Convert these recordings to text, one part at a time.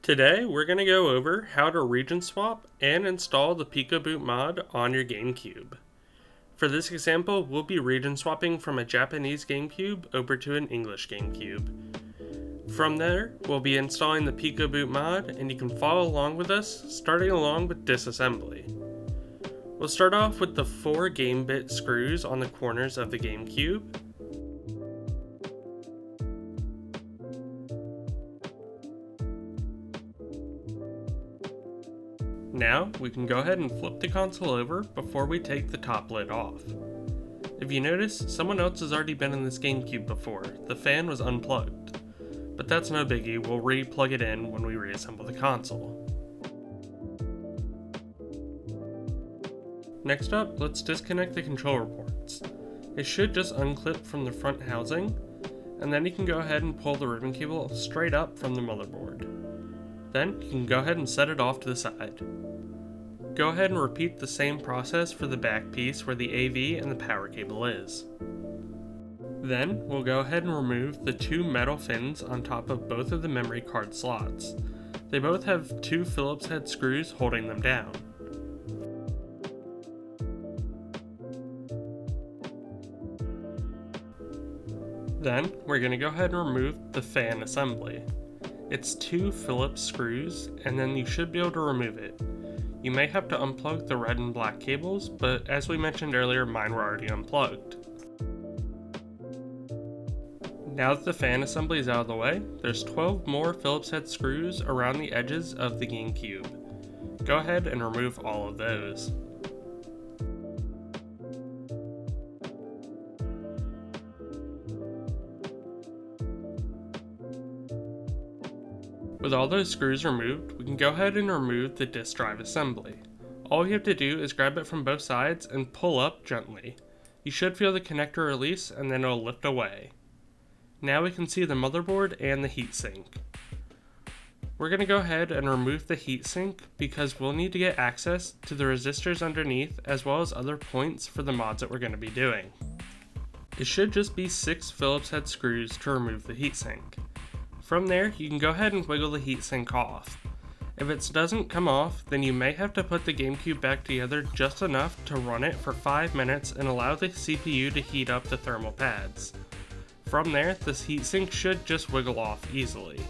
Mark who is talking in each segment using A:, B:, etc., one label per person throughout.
A: Today, we're going to go over how to region swap and install the PicoBoot mod on your Gamecube. For this example, we'll be region swapping from a Japanese Gamecube over to an English Gamecube. From there, we'll be installing the PicoBoot mod, and you can follow along with us, starting along with disassembly. We'll start off with the 4 game bit screws on the corners of the Gamecube. Now, we can go ahead and flip the console over before we take the top lid off. If you notice, someone else has already been in this Gamecube before. The fan was unplugged. But that's no biggie, we'll re-plug it in when we reassemble the console. Next up, let's disconnect the controller ports. It should just unclip from the front housing, and then you can go ahead and pull the ribbon cable straight up from the motherboard. Then, you can go ahead and set it off to the side. Go ahead and repeat the same process for the back piece where the AV and the power cable is. Then, we'll go ahead and remove the 2 metal fins on top of both of the memory card slots. They both have 2 Phillips head screws holding them down. Then, we're going to go ahead and remove the fan assembly. It's 2 Phillips screws, and then you should be able to remove it. You may have to unplug the red and black cables, but as we mentioned earlier, mine were already unplugged. Now that the fan assembly is out of the way, there's 12 more Phillips head screws around the edges of the Gamecube. Go ahead and remove all of those. With all those screws removed, we can go ahead and remove the disk drive assembly. All you have to do is grab it from both sides and pull up gently. You should feel the connector release and then it'll lift away. Now we can see the motherboard and the heatsink. We're going to go ahead and remove the heatsink because we'll need to get access to the resistors underneath as well as other points for the mods that we're going to be doing. It should just be 6 Phillips head screws to remove the heatsink. From there, you can go ahead and wiggle the heatsink off. If it doesn't come off, then you may have to put the Gamecube back together just enough to run it for 5 minutes and allow the CPU to heat up the thermal pads. From there, this heatsink should just wiggle off easily.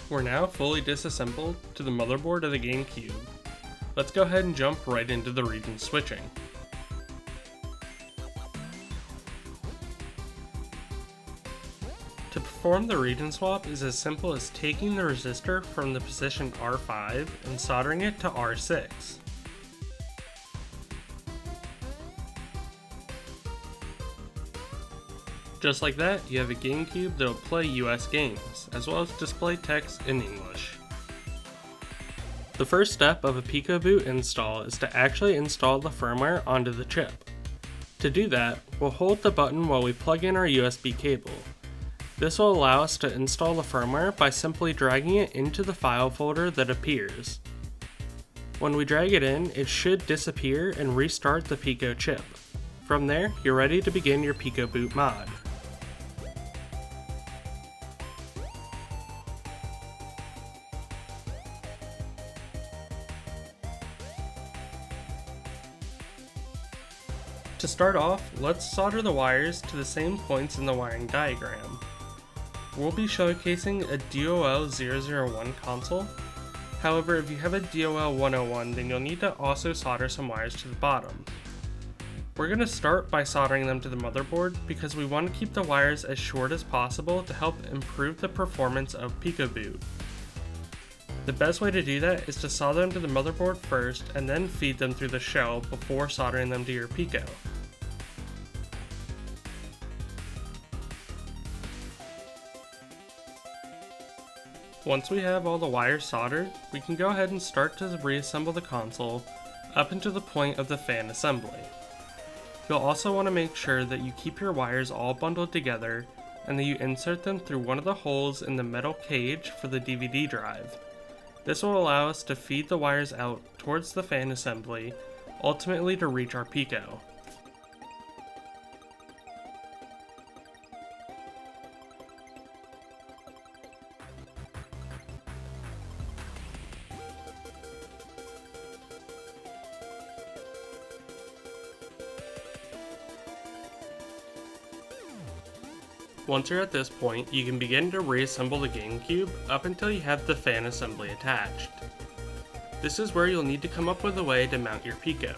A: We're now fully disassembled to the motherboard of the Gamecube. Let's go ahead and jump right into the region switching. To perform the region swap is as simple as taking the resistor from the position R5 and soldering it to R6. Just like that, you have a Gamecube that will play US games, as well as display text in English. The first step of a PicoBoot install is to actually install the firmware onto the chip. To do that, we'll hold the button while we plug in our USB cable. This will allow us to install the firmware by simply dragging it into the file folder that appears. When we drag it in, it should disappear and restart the Pico chip. From there, you're ready to begin your PicoBoot mod. To start off, let's solder the wires to the same points in the wiring diagram. We'll be showcasing a DOL001 console. However, if you have a DOL101, then you'll need to also solder some wires to the bottom. We're going to start by soldering them to the motherboard because we want to keep the wires as short as possible to help improve the performance of PicoBoot. The best way to do that is to solder them to the motherboard first and then feed them through the shell before soldering them to your Pico. Once we have all the wires soldered, we can go ahead and start to reassemble the console up until the point of the fan assembly. You'll also want to make sure that you keep your wires all bundled together and that you insert them through one of the holes in the metal cage for the DVD drive. This will allow us to feed the wires out towards the fan assembly, ultimately to reach our Pico. Once you're at this point, you can begin to reassemble the Gamecube up until you have the fan assembly attached. This is where you'll need to come up with a way to mount your Pico.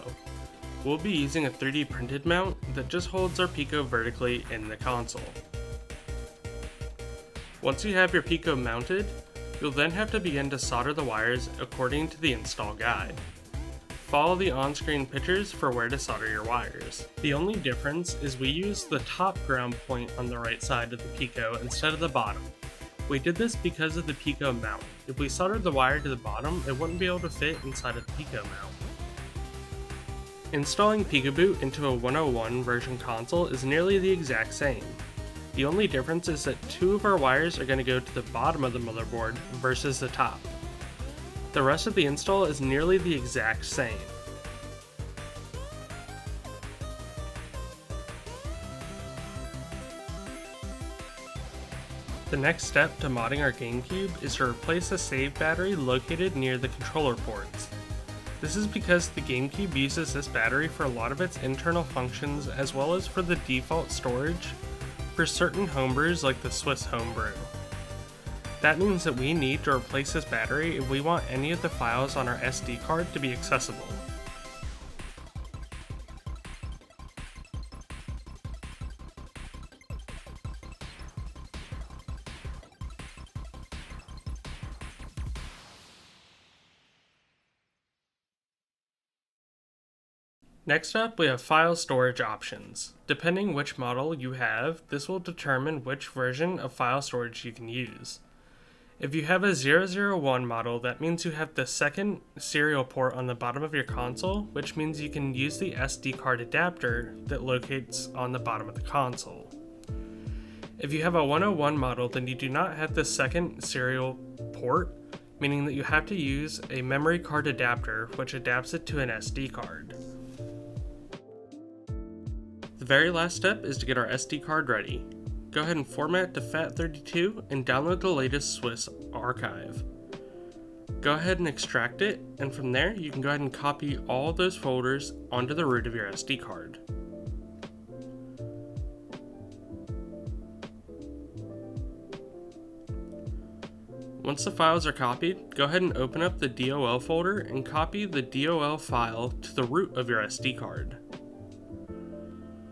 A: We'll be using a 3D printed mount that just holds our Pico vertically in the console. Once you have your Pico mounted, you'll then have to begin to solder the wires according to the install guide. Follow the on-screen pictures for where to solder your wires. The only difference is we use the top ground point on the right side of the Pico instead of the bottom. We did this because of the Pico mount. If we soldered the wire to the bottom, it wouldn't be able to fit inside of the Pico mount. Installing PicoBoot into a 101 version console is nearly the exact same. The only difference is that 2 of our wires are going to go to the bottom of the motherboard versus the top. The rest of the install is nearly the exact same. The next step to modding our Gamecube is to replace a save battery located near the controller ports. This is because the Gamecube uses this battery for a lot of its internal functions as well as for the default storage for certain homebrews like the Swiss homebrew. That means that we need to replace this battery if we want any of the files on our SD card to be accessible. Next up, we have file storage options. Depending which model you have, this will determine which version of file storage you can use. If you have a 001 model, that means you have the second serial port on the bottom of your console, which means you can use the SD card adapter that locates on the bottom of the console. If you have a 101 model, then you do not have the second serial port, meaning that you have to use a memory card adapter, which adapts it to an SD card. The very last step is to get our SD card ready. Go ahead and format to FAT32 and download the latest Swiss archive. Go ahead and extract it, and from there you can go ahead and copy all those folders onto the root of your SD card. Once the files are copied, go ahead and open up the DOL folder and copy the DOL file to the root of your SD card.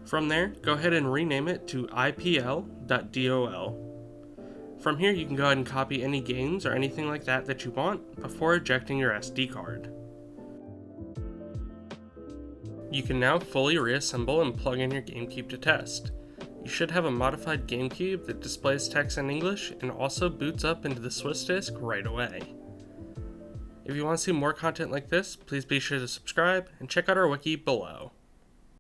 A: From there, go ahead and rename it to ipl.dol. From here, you can go ahead and copy any games or anything like that you want before ejecting your SD card. You can now fully reassemble and plug in your Gamecube to test. You should have a modified Gamecube that displays text in English and also boots up into the Swiss disk right away. If you want to see more content like this, please be sure to subscribe and check out our wiki below.